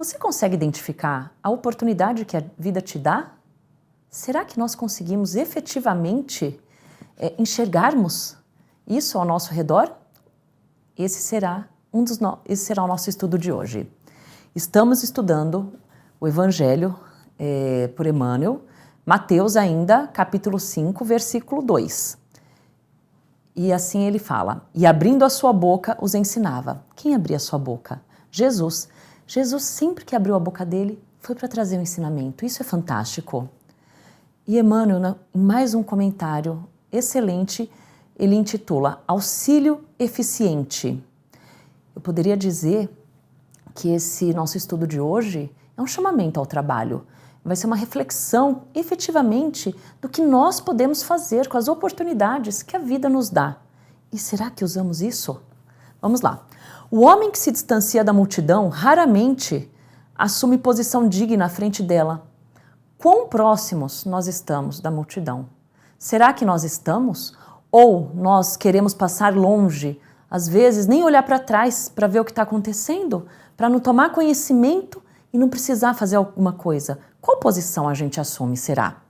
Você consegue identificar a oportunidade que a vida te dá? Será que nós conseguimos efetivamente enxergarmos isso ao nosso redor? Esse será o nosso estudo de hoje. Estamos estudando o Evangelho por Emmanuel, Mateus ainda, capítulo 5, versículo 2. E assim ele fala: e abrindo a sua boca os ensinava. Quem abria a sua boca? Jesus. Jesus, sempre que abriu a boca dele, foi para trazer um ensinamento. Isso é fantástico. E Emmanuel, em mais um comentário excelente, ele intitula Auxílio Eficiente. Eu poderia dizer que esse nosso estudo de hoje é um chamamento ao trabalho. Vai ser uma reflexão, efetivamente, do que nós podemos fazer com as oportunidades que a vida nos dá. E será que usamos isso? Vamos lá. O homem que se distancia da multidão raramente assume posição digna à frente dela. Quão próximos nós estamos da multidão? Será que nós estamos? Ou nós queremos passar longe, às vezes nem olhar para trás para ver o que está acontecendo, para não tomar conhecimento e não precisar fazer alguma coisa? Qual posição a gente assume, será?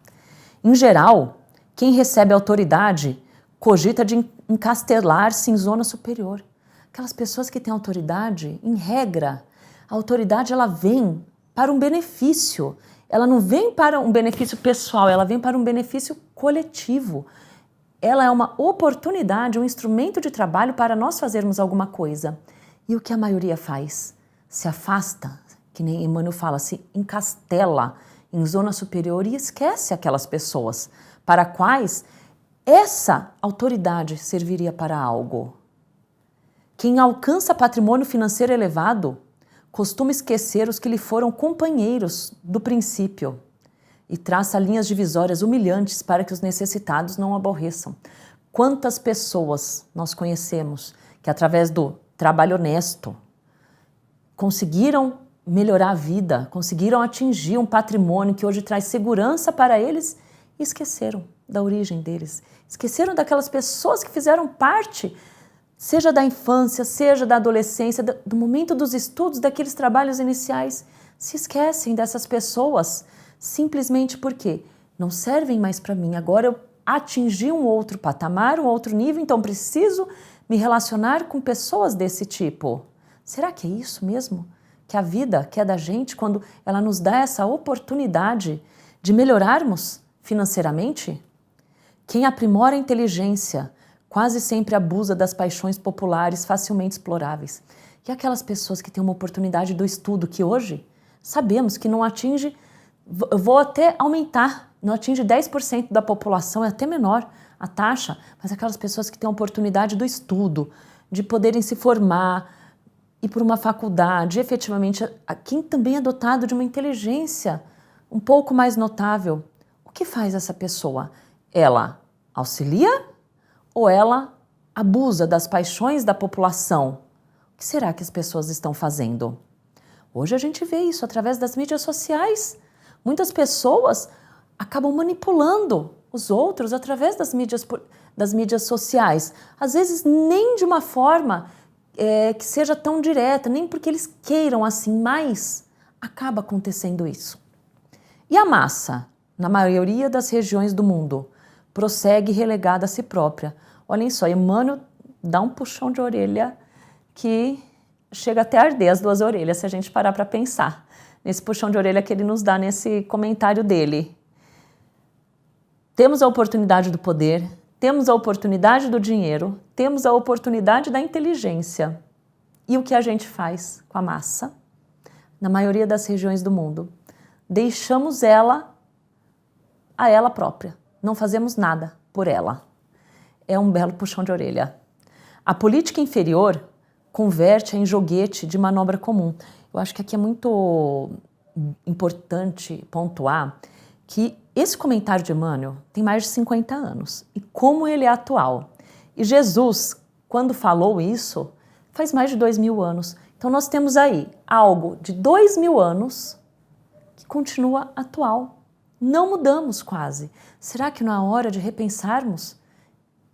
Em geral, quem recebe autoridade cogita de encastelar-se em zona superior. Aquelas pessoas que têm autoridade, em regra, a autoridade ela vem para um benefício. Ela não vem para um benefício pessoal, ela vem para um benefício coletivo. Ela é uma oportunidade, um instrumento de trabalho para nós fazermos alguma coisa. E o que a maioria faz? Se afasta, que nem Emmanuel fala, se encastela em zona superior e esquece aquelas pessoas para quais essa autoridade serviria para algo. Quem alcança patrimônio financeiro elevado costuma esquecer os que lhe foram companheiros do princípio e traça linhas divisórias humilhantes para que os necessitados não aborreçam. Quantas pessoas nós conhecemos que, através do trabalho honesto, conseguiram melhorar a vida, conseguiram atingir um patrimônio que hoje traz segurança para eles e esqueceram da origem deles, esqueceram daquelas pessoas que fizeram parte, seja da infância, seja da adolescência, do momento dos estudos, daqueles trabalhos iniciais. Se esquecem dessas pessoas simplesmente porque não servem mais para mim. Agora eu atingi um outro patamar, um outro nível, então preciso me relacionar com pessoas desse tipo. Será que é isso mesmo que a vida quer da gente quando ela nos dá essa oportunidade de melhorarmos financeiramente? Quem aprimora a inteligência quase sempre abusa das paixões populares facilmente exploráveis. E aquelas pessoas que têm uma oportunidade do estudo que hoje sabemos que não atinge, vou até aumentar, não atinge 10% da população, é até menor a taxa, mas aquelas pessoas que têm a oportunidade do estudo, de poderem se formar, ir por uma faculdade, efetivamente, quem também é dotado de uma inteligência um pouco mais notável. O que faz essa pessoa? Ela auxilia ou ela abusa das paixões da população? O que será que as pessoas estão fazendo? Hoje a gente vê isso através das mídias sociais. Muitas pessoas acabam manipulando os outros através das mídias sociais. Às vezes nem de uma forma que seja tão direta, nem porque eles queiram assim, mas acaba acontecendo isso. E a massa, na maioria das regiões do mundo, prossegue relegada a si própria. Olhem só, Emmanuel dá um puxão de orelha que chega até a arder as duas orelhas, se a gente parar para pensar nesse puxão de orelha que ele nos dá nesse comentário dele. Temos a oportunidade do poder, temos a oportunidade do dinheiro, temos a oportunidade da inteligência. E o que a gente faz com a massa? Na maioria das regiões do mundo, deixamos ela a ela própria, não fazemos nada por ela. É um belo puxão de orelha. A política inferior converte-a em joguete de manobra comum. Eu acho que aqui é muito importante pontuar que esse comentário de Emmanuel tem mais de 50 anos. E como ele é atual. E Jesus, quando falou isso, faz mais de 2000 anos. Então nós temos aí algo de 2000 anos que continua atual. Não mudamos quase. Será que não é hora de repensarmos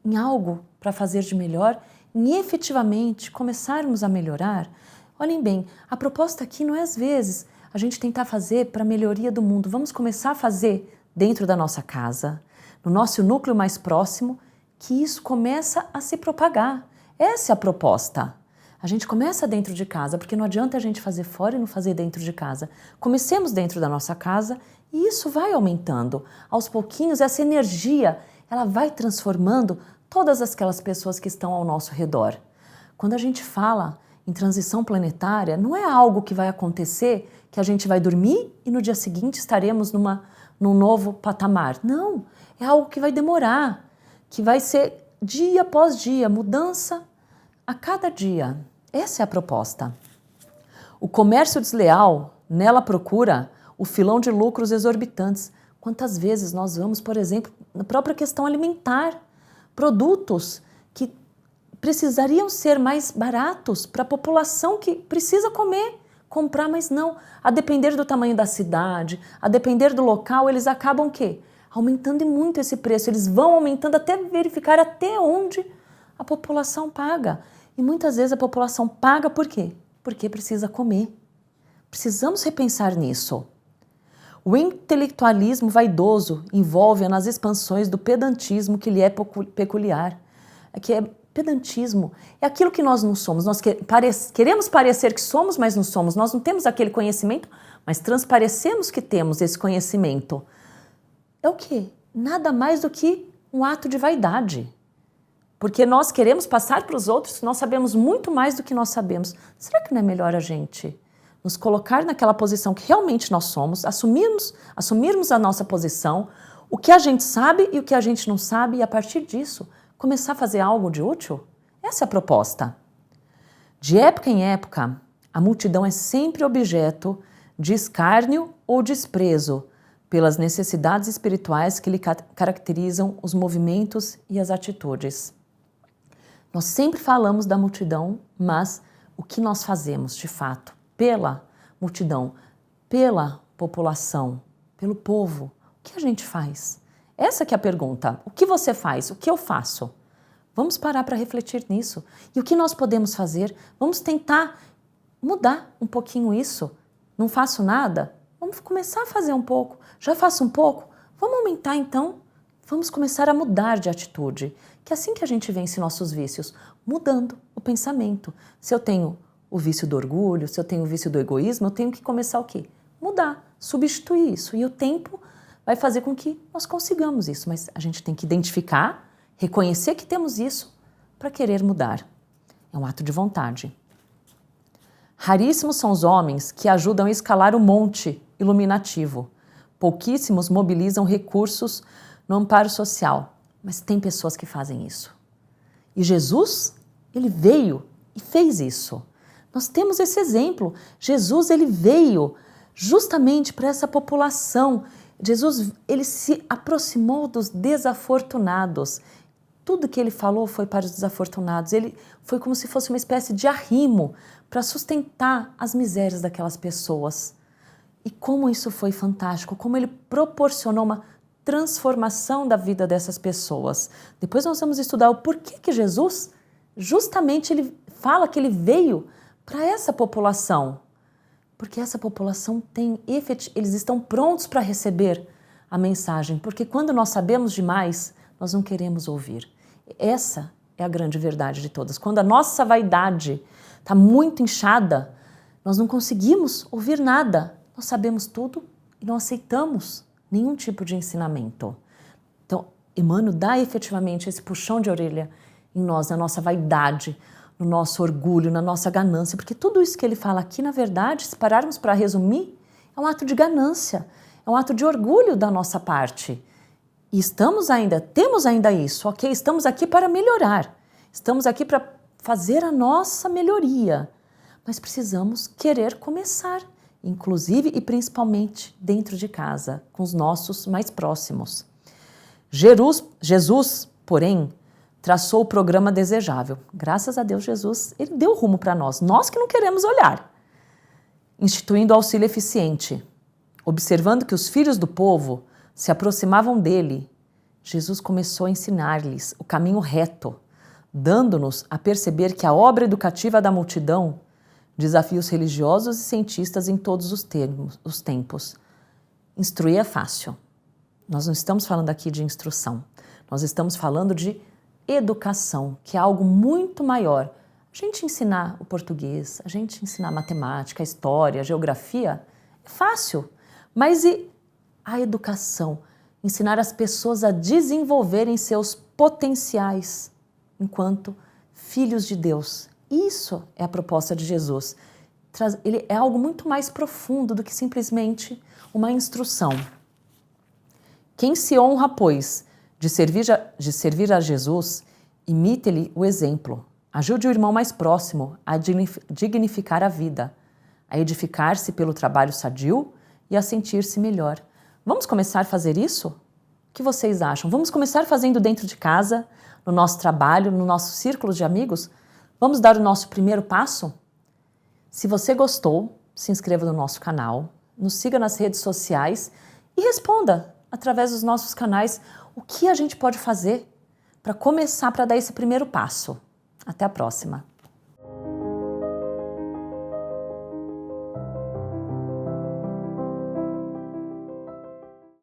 em algo para fazer de melhor, em efetivamente começarmos a melhorar? Olhem bem, a proposta aqui não é às vezes a gente tentar fazer para a melhoria do mundo. Vamos começar a fazer dentro da nossa casa, no nosso núcleo mais próximo, que isso começa a se propagar. Essa é a proposta. A gente começa dentro de casa, porque não adianta a gente fazer fora e não fazer dentro de casa. Comecemos dentro da nossa casa e isso vai aumentando. Aos pouquinhos, essa energia, ela vai transformando todas aquelas pessoas que estão ao nosso redor. Quando a gente fala em transição planetária, não é algo que vai acontecer, que a gente vai dormir e no dia seguinte estaremos num novo patamar. Não, é algo que vai demorar, que vai ser dia após dia, mudança a cada dia. Essa é a proposta. O comércio desleal, nela procura o filão de lucros exorbitantes. Quantas vezes nós vamos, por exemplo, na própria questão alimentar, produtos que precisariam ser mais baratos para a população que precisa comer, comprar, mas não. A depender do tamanho da cidade, a depender do local, eles acabam o quê? Aumentando muito esse preço. Eles vão aumentando até verificar até onde a população paga. E muitas vezes a população paga por quê? Porque precisa comer. Precisamos repensar nisso. O intelectualismo vaidoso envolve nas expansões do pedantismo que lhe é peculiar. Que é pedantismo, é aquilo que nós não somos. Nós queremos parecer que somos, mas não somos. Nós não temos aquele conhecimento, mas transparecemos que temos esse conhecimento. É o quê? Nada mais do que um ato de vaidade. Porque nós queremos passar para os outros que nós sabemos muito mais do que nós sabemos. Será que não é melhor a gente nos colocar naquela posição que realmente nós somos, assumirmos a nossa posição, o que a gente sabe e o que a gente não sabe, e a partir disso, começar a fazer algo de útil? Essa é a proposta. De época em época, a multidão é sempre objeto de escárnio ou desprezo pelas necessidades espirituais que lhe caracterizam os movimentos e as atitudes. Nós sempre falamos da multidão, mas o que nós fazemos de fato pela multidão, pela população, pelo povo? O que a gente faz? Essa que é a pergunta. O que você faz? O que eu faço? Vamos parar para refletir nisso. E o que nós podemos fazer? Vamos tentar mudar um pouquinho isso. Não faço nada? Vamos começar a fazer um pouco. Já faço um pouco? Vamos aumentar então? Vamos começar a mudar de atitude. Que é assim que a gente vence nossos vícios, mudando o pensamento. Se eu tenho o vício do orgulho, se eu tenho o vício do egoísmo, eu tenho que começar o quê? Mudar, substituir isso. E o tempo vai fazer com que nós consigamos isso. Mas a gente tem que identificar, reconhecer que temos isso para querer mudar. É um ato de vontade. Raríssimos são os homens que ajudam a escalar o monte iluminativo. Pouquíssimos mobilizam recursos no amparo social. Mas tem pessoas que fazem isso. E Jesus, ele veio e fez isso. Nós temos esse exemplo. Jesus, ele veio justamente para essa população. Jesus, ele se aproximou dos desafortunados. Tudo que ele falou foi para os desafortunados. Ele foi como se fosse uma espécie de arrimo para sustentar as misérias daquelas pessoas. E como isso foi fantástico, como ele proporcionou uma transformação da vida dessas pessoas. Depois nós vamos estudar o porquê que Jesus, justamente ele fala que ele veio para essa população. Porque essa população eles estão prontos para receber a mensagem. Porque quando nós sabemos demais, nós não queremos ouvir. Essa é a grande verdade de todas. Quando a nossa vaidade está muito inchada, nós não conseguimos ouvir nada. Nós sabemos tudo e não aceitamos nenhum tipo de ensinamento. Então, Emmanuel dá efetivamente esse puxão de orelha em nós, na nossa vaidade, no nosso orgulho, na nossa ganância, porque tudo isso que ele fala aqui, na verdade, se pararmos para resumir, é um ato de ganância, é um ato de orgulho da nossa parte. E temos ainda isso, ok? Estamos aqui para melhorar, estamos aqui para fazer a nossa melhoria, mas precisamos querer começar, inclusive e principalmente dentro de casa, com os nossos mais próximos. Jesus, porém, traçou o programa desejável. Graças a Deus, Jesus, ele deu rumo para nós que não queremos olhar. Instituindo auxílio eficiente. Observando que os filhos do povo se aproximavam dele, Jesus começou a ensinar-lhes o caminho reto, dando-nos a perceber que a obra educativa da multidão Desafios religiosos e cientistas em todos os tempos. Instruir é fácil. Nós não estamos falando aqui de instrução. Nós estamos falando de educação, que é algo muito maior. A gente ensinar o português, a gente ensinar matemática, a história, a geografia, é fácil. Mas e a educação? Ensinar as pessoas a desenvolverem seus potenciais enquanto filhos de Deus. Isso é a proposta de Jesus. Ele é algo muito mais profundo do que simplesmente uma instrução. Quem se honra, pois, de servir a Jesus, imite-lhe o exemplo. Ajude o irmão mais próximo a dignificar a vida, a edificar-se pelo trabalho sadio e a sentir-se melhor. Vamos começar a fazer isso? O que vocês acham? Vamos começar fazendo dentro de casa, no nosso trabalho, no nosso círculo de amigos? Vamos dar o nosso primeiro passo? Se você gostou, se inscreva no nosso canal, nos siga nas redes sociais e responda através dos nossos canais o que a gente pode fazer para começar, para dar esse primeiro passo. Até a próxima!